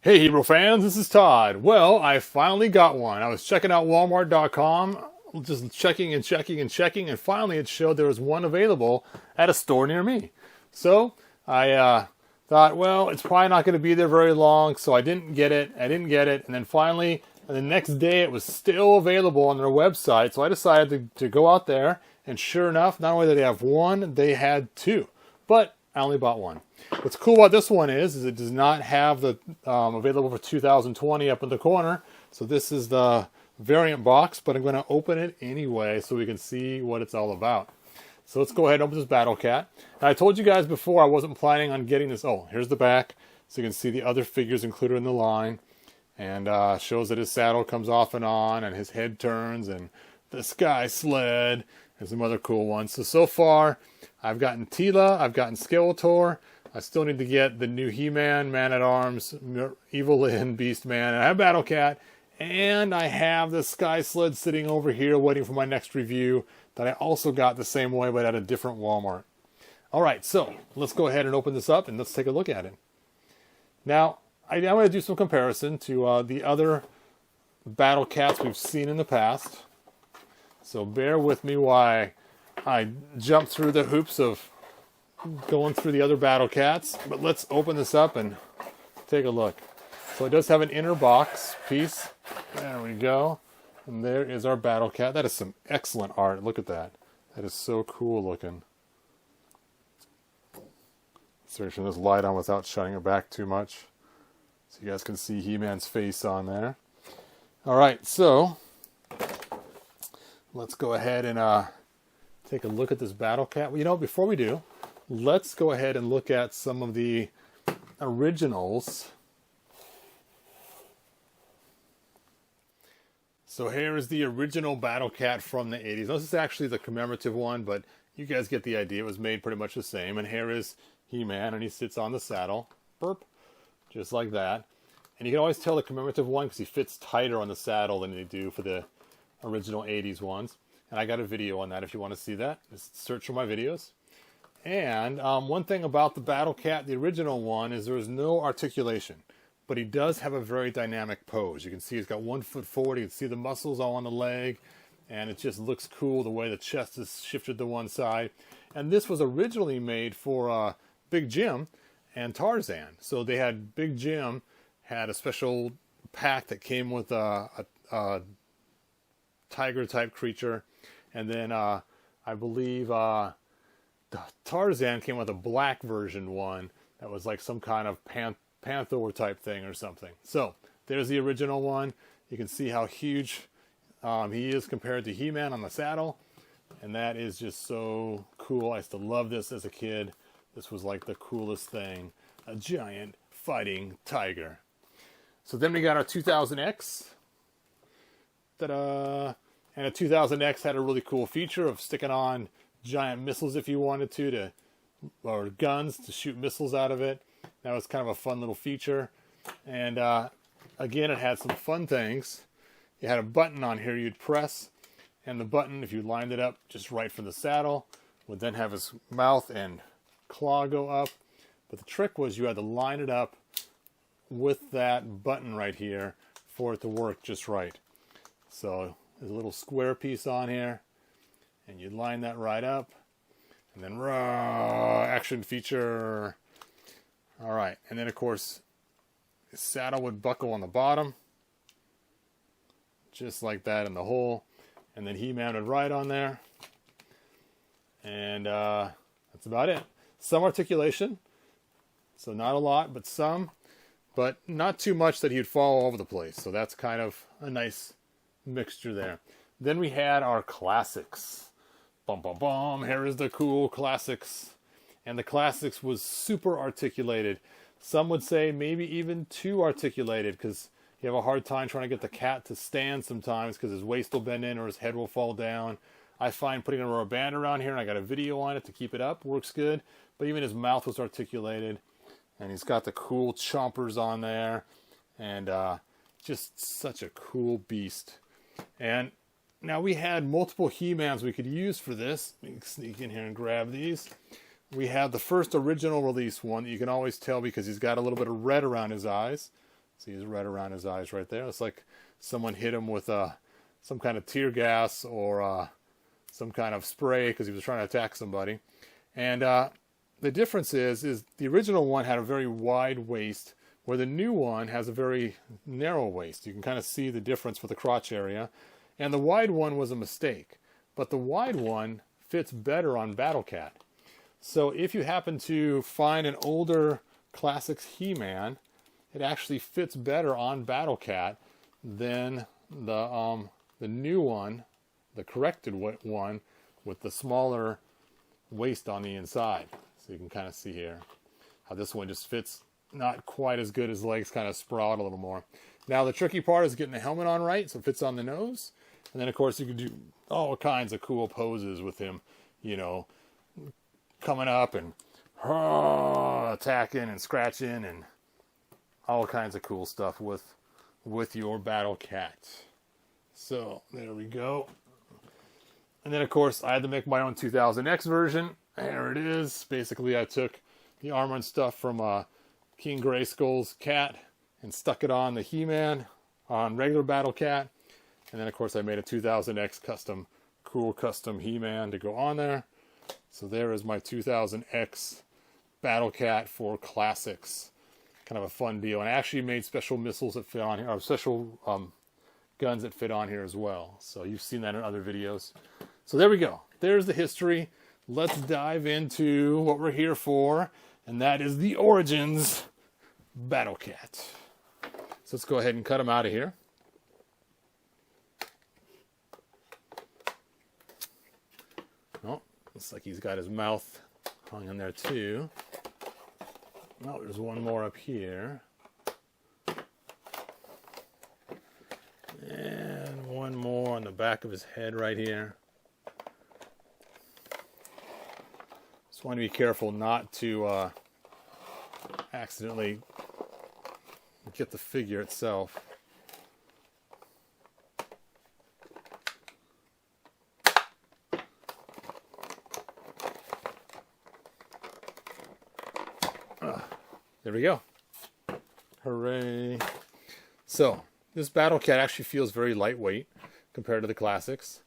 Hey Hero fans, this is Todd. Well, I finally got one. I was checking out Walmart.com, just checking and checking and checking, and finally it showed there was one available at a store near me. So I thought, well, it's probably not going to be there very long, so I didn't get it. And then finally, the next day it was still available on their website, so I decided to go out there, and sure enough, not only did they have one, they had two. But I only bought one. What's cool about this one is it does not have the available for 2020 up in the corner. So this is the variant box, but I'm going to open it anyway so we can see what it's all about. So let's go ahead and open this battlecat. Now I told you guys before I wasn't planning on getting this. Oh, here's the back. So you can see the other figures included in the line. And shows that his saddle comes off and on and his head turns and the sky sled and some other cool ones. So far I've gotten Tila, I've gotten Skeletor. I still need to get the new He-Man, Man-at-Arms, Evil-Lyn, Beast-Man, and I have Battlecat, and I have the Sky Sled sitting over here waiting for my next review that I also got the same way but at a different Walmart. Alright, so let's go ahead and open this up and let's take a look at it. Now, I'm going to do some comparison to the other Battlecats we've seen in the past. So bear with me while I jump through the hoops of going through the other Battlecats, but let's open this up and take a look. So it does have an inner box piece. There we go. And there is our Battlecat. That is some excellent art. Look at that. That is so cool looking. Let's turn this light on without shutting it back too much, so you guys can see He-Man's face on there. Alright, so let's go ahead and take a look at this Battlecat. Well, you know, before we do, let's go ahead and look at some of the originals. So here is the original Battlecat from the 80s. This is actually the commemorative one, but you guys get the idea. It was made pretty much the same. And here is He-Man, and he sits on the saddle. Burp. Just like that. And you can always tell the commemorative one because he fits tighter on the saddle than they do for the original 80s ones. And I got a video on that if you want to see that. Just search for my videos. And one thing about the Battlecat, the original one, is there is no articulation. But he does have a very dynamic pose. You can see he's got 1 foot forward. You can see the muscles all on the leg. And it just looks cool the way the chest is shifted to one side. And this was originally made for Big Jim and Tarzan. So they had Big Jim had a special pack that came with a tiger-type creature. And then I believe Tarzan came with a black version one that was like some kind of panther type thing or something. So there's the original one. You can see how huge he is compared to He-Man on the saddle. And that is just so cool. I used to love this as a kid. This was like the coolest thing. A giant fighting tiger. So then we got our 2000X. Ta-da! And a 2000X had a really cool feature of sticking on giant missiles if you wanted to, or guns to shoot missiles out of it. That was kind of a fun little feature. And again, it had some fun things. You had a button on here you'd press, and the button, if you lined it up just right for the saddle, would then have his mouth and claw go up. But the trick was you had to line it up with that button right here for it to work just right. So there's a little square piece on here, and you line that right up, and then action feature. All right, and then of course the saddle would buckle on the bottom, just like that in the hole, and then He-Man would ride on there, and that's about it. Some articulation, so not a lot, but some, but not too much that he'd fall all over the place. So that's kind of a nice mixture there. Then we had our classics. Bum bum bum, here is the cool classics. And the classics was super articulated. Some would say maybe even too articulated, because you have a hard time trying to get the cat to stand sometimes because his waist will bend in or his head will fall down. I find putting a rubber band around here, and I got a video on it to keep it up, works good. But even his mouth was articulated, and he's got the cool chompers on there, and just such a cool beast. And now we had multiple He-Mans we could use for this. Let me sneak in here and grab these. We had the first original release one that you can always tell because he's got a little bit of red around his eyes. See, he's red around his eyes right there. It's like someone hit him with some kind of tear gas or some kind of spray because he was trying to attack somebody. And the difference is the original one had a very wide waist, where the new one has a very narrow waist. You can kind of see the difference with the crotch area. And the wide one was a mistake. But the wide one fits better on Battlecat. So if you happen to find an older Classics He-Man, it actually fits better on Battlecat than the new one, the corrected one, with the smaller waist on the inside. So you can kind of see here how this one just fits not quite as good. His legs kind of sprout a little more. Now the tricky part is getting the helmet on right so it fits on the nose. And then of course you can do all kinds of cool poses with him, you know, coming up and attacking and scratching and all kinds of cool stuff with your Battlecat. So there we go. And then of course I had to make my own 2000X version. There it is. Basically I took the armor and stuff from King Grayskull's cat and stuck it on the He-Man on regular Battlecat. And then of course I made a 2000X cool custom He-Man to go on there. So there is my 2000X Battlecat for Classics. Kind of a fun deal. And I actually made special missiles that fit on here, or special guns that fit on here as well. So you've seen that in other videos. So there we go. There's the history. Let's dive into what we're here for, and that is the Origins Battlecat. So let's go ahead and cut him out of here. Oh, looks like he's got his mouth hung in there too. Oh, there's one more up here. And one more on the back of his head right here. Just want to be careful not to accidentally get the figure itself. There we go. Hooray. So, this Battlecat actually feels very lightweight compared to the classics.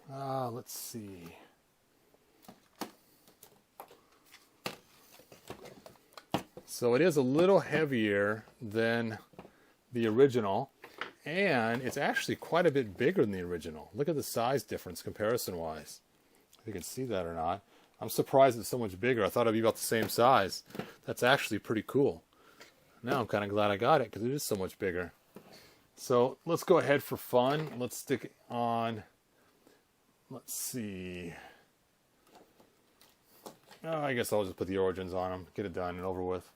Let's see. So it is a little heavier than the original, and it's actually quite a bit bigger than the original. Look at the size difference comparison-wise. If you can see that or not. I'm surprised it's so much bigger. I thought it'd be about the same size. That's actually pretty cool. Now I'm kind of glad I got it because it is so much bigger. So let's go ahead for fun. Let's stick it on. Let's see. Oh, I guess I'll just put the Origins on him. Get it done and over with.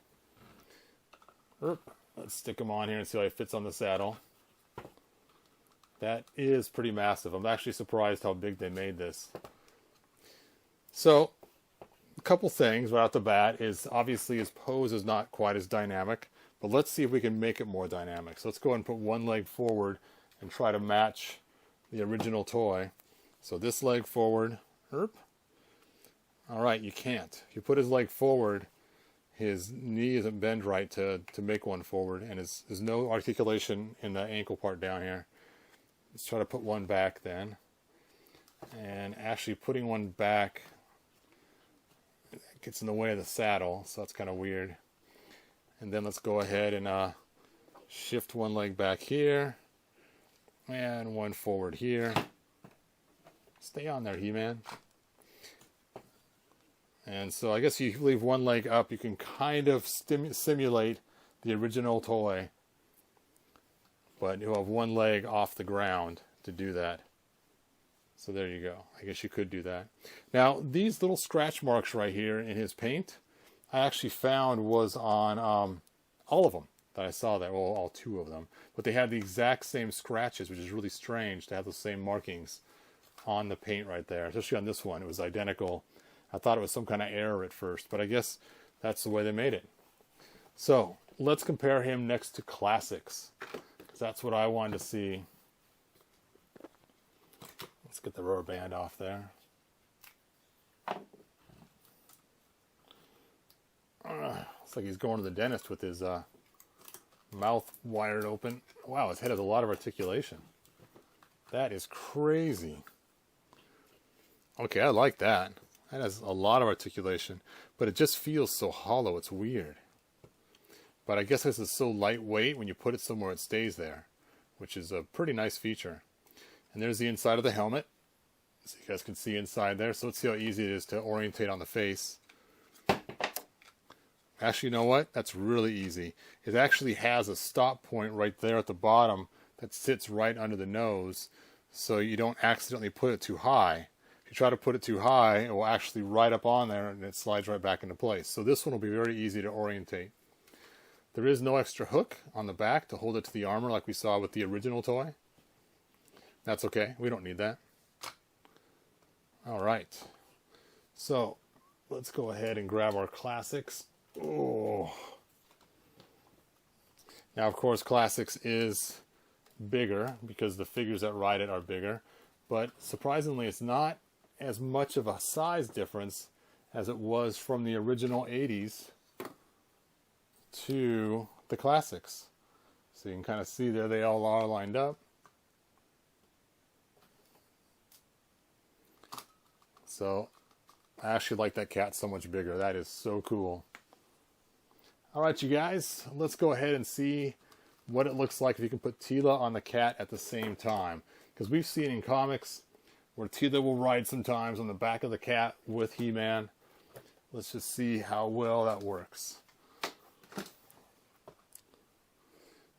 Let's stick him on here and see how he fits on the saddle. That is pretty massive. I'm actually surprised how big they made this. So, a couple things right off the bat is obviously his pose is not quite as dynamic, but let's see if we can make it more dynamic. So let's go ahead and put one leg forward and try to match the original toy. So this leg forward. Alright, you can't. If you put his leg forward, his knee isn't bent right to make one forward, and there's no articulation in the ankle part down here. Let's try to put one back then. And actually putting one back gets in the way of the saddle, so that's kind of weird. And then let's go ahead and shift one leg back here and one forward here. Stay on there, He-Man. And so I guess you leave one leg up, you can kind of simulate the original toy, but you'll have one leg off the ground to do that. So there you go. I guess you could do that. Now, these little scratch marks right here in his paint, I actually found was on all of them that I saw that. Well, all two of them. But they had the exact same scratches, which is really strange to have the same markings on the paint right there. Especially on this one. It was identical. I thought it was some kind of error at first, but I guess that's the way they made it. So, let's compare him next to classics, because that's what I wanted to see. Let's get the rubber band off there. Looks like he's going to the dentist with his Mouth wired open. Wow, his head has a lot of articulation. That is crazy. Okay, I like that. That has a lot of articulation, but it just feels so hollow. It's weird. But I guess this is so lightweight, when you put it somewhere, it stays there, which is a pretty nice feature. And there's the inside of the helmet. So you guys can see inside there. So let's see how easy it is to orientate on the face. Actually, you know what? That's really easy. It actually has a stop point right there at the bottom that sits right under the nose, so you don't accidentally put it too high. If you try to put it too high, it will actually right up on there and it slides right back into place. So this one will be very easy to orientate. There is no extra hook on the back to hold it to the armor like we saw with the original toy. That's okay. We don't need that. All right. So let's go ahead and grab our classics. Oh. Now, of course, classics is bigger because the figures that ride it are bigger. But surprisingly, it's not as much of a size difference as it was from the original 80s to the classics. So you can kind of see there they all are lined up. So I actually like that cat so much bigger. That is so cool. All right, you guys, let's go ahead and see what it looks like if you can put Teela on the cat at the same time. Because we've seen in comics where Teela will ride sometimes on the back of the cat with He-Man. Let's just see how well that works.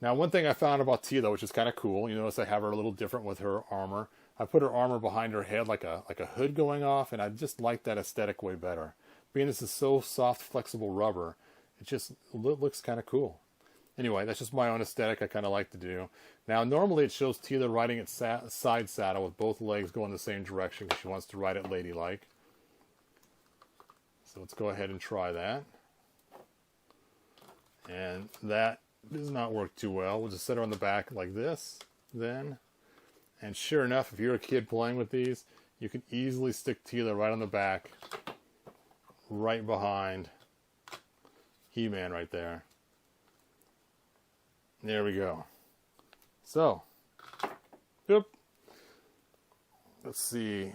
Now, one thing I found about Teela, which is kind of cool, you notice I have her a little different with her armor. I put her armor behind her head like a hood going off, and I just like that aesthetic way better. Being this is so soft, flexible rubber, it just looks kind of cool. Anyway, that's just my own aesthetic I kind of like to do. Now, normally it shows Teela riding its side saddle with both legs going the same direction because she wants to ride it ladylike. So let's go ahead and try that. And that does not work too well. We'll just set her on the back like this, then. And sure enough, if you're a kid playing with these, you can easily stick Teela right on the back, right behind He-Man right there. There we go. So, boop. Let's see.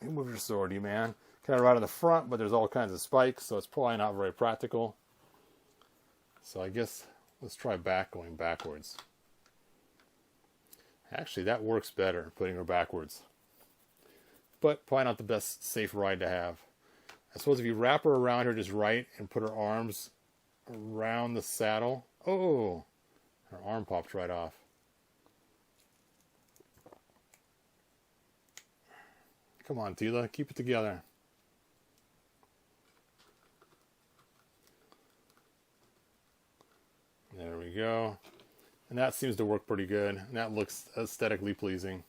Move your sword, He-Man. Kind of right on the front, but there's all kinds of spikes, so it's probably not very practical. So I guess let's try going backwards. Actually, that works better, putting her backwards. But probably not the best safe ride to have. I suppose if you wrap her around her just right and put her arms around the saddle. Oh, her arm popped right off. Come on, Teela, keep it together. There we go. And that seems to work pretty good. And that looks aesthetically pleasing.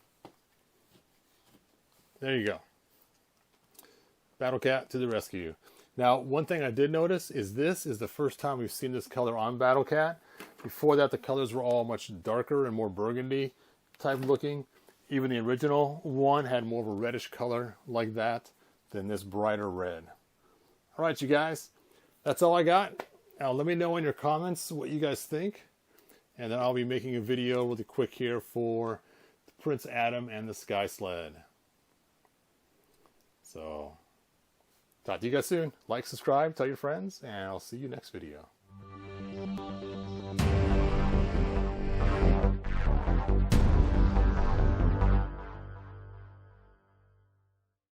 There you go. Battlecat to the rescue. Now, one thing I did notice is this is the first time we've seen this color on Battlecat. Before that, the colors were all much darker and more burgundy type looking. Even the original one had more of a reddish color like that than this brighter red. All right, you guys. That's all I got. Now, let me know in your comments what you guys think. And then I'll be making a video really quick here for Prince Adam and the Sky Sled. So, talk to you guys soon. Like, subscribe, tell your friends, and I'll see you next video.